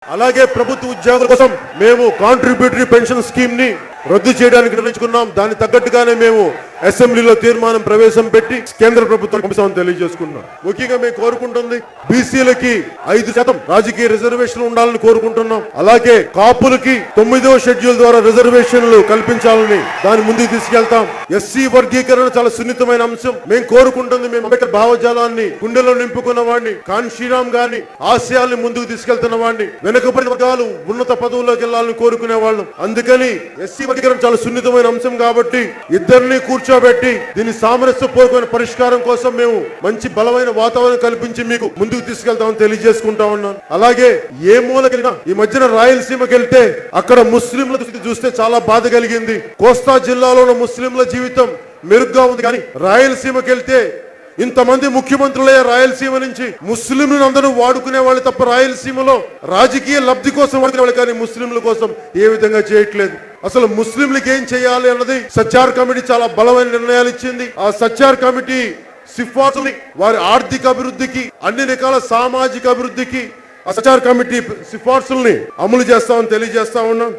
అలాగే ప్రభుత్వ ఉద్యోగుల కోసం మేము కాంట్రిబ్యూటరీ పెన్షన్ స్కీమ్ ని రద్దు చేయడానికి నిర్ణయించుకున్నాం. దాని తగ్గట్టుగానే మేము అసెంబ్లీలో తీర్మానం ప్రవేశపెట్టి కేంద్ర ప్రభుత్వం పంపిస్తామని తెలియజేసుకున్నాం. ముఖ్యంగా మేము కోరుకుంటుంది బీసీలకి 5% రాజకీయ రిజర్వేషన్ ఉండాలని కోరుకుంటున్నాం. అలాగే కాపులకి 9వ షెడ్యూల్ ద్వారా రిజర్వేషన్లు కల్పించాలని దాని ముందుకు తీసుకెళ్తాం. ఎస్సీ వర్గీకరణ చాలా సున్నితమైన అంశం. మేము కోరుకుంటుంది మేము అంబేద్కర్ భావజాలాన్ని గుండెలో నింపుకున్న వాడిని కాన్ శ్రీరామ్ గారిని ఆశయాల్ని ముందుకు తీసుకెళ్తున్న వాడిని వెనుకబడిన వర్గాలు ఉన్నత పదవుల్లోకి వెళ్లాలని కోరుకునే వాళ్ళం. అందుకని ఎస్సీ వర్గీకరణ చాలా సున్నితమైన అంశం కాబట్టి ఇద్దరిని కూర్చోబెట్టి దీని సామరస్యపూర్వకమైన పరిష్కారం కోసం మేము మంచి బలమైన వాతావరణం కల్పించి మీకు ముందుకు తీసుకెళ్తామని తెలియజేసుకుంటా ఉన్నాను. అలాగే ఏ మూలకెళ్ళినా ఈ మధ్యన రాయలసీమకి వెళ్తే అక్కడ ముస్లింల చూస్తే చాలా బాధ కలిగింది. కోస్తా జిల్లాలో ఉన్న ముస్లింల జీవితం మెరుగ్గా ఉంది. కానీ రాయలసీమకి వెళ్తే ఇంతమంది ముఖ్యమంత్రులే రాయలసీమ నుంచి ముస్లింలను అందరూ వాడుకునే వాళ్ళు తప్ప రాయలసీమలో రాజకీయ లబ్ధి కోసం వాడుకునే వాళ్ళు కానీ ముస్లింల కోసం ఏ విధంగా చేయట్లేదు. అసలు ముస్లింలకు ఏం చేయాలి అన్నది సచార్ కమిటీ చాలా బలమైన నిర్ణయాలు ఇచ్చింది. ఆ సచార్ కమిటీ సిఫార్సుని వారి ఆర్థిక అభివృద్ధికి అన్ని రకాల సామాజిక అభివృద్ధికి ఆ సచార్ కమిటీ సిఫార్సుల్ని అమలు చేస్తామని తెలియజేస్తా ఉన్నాం.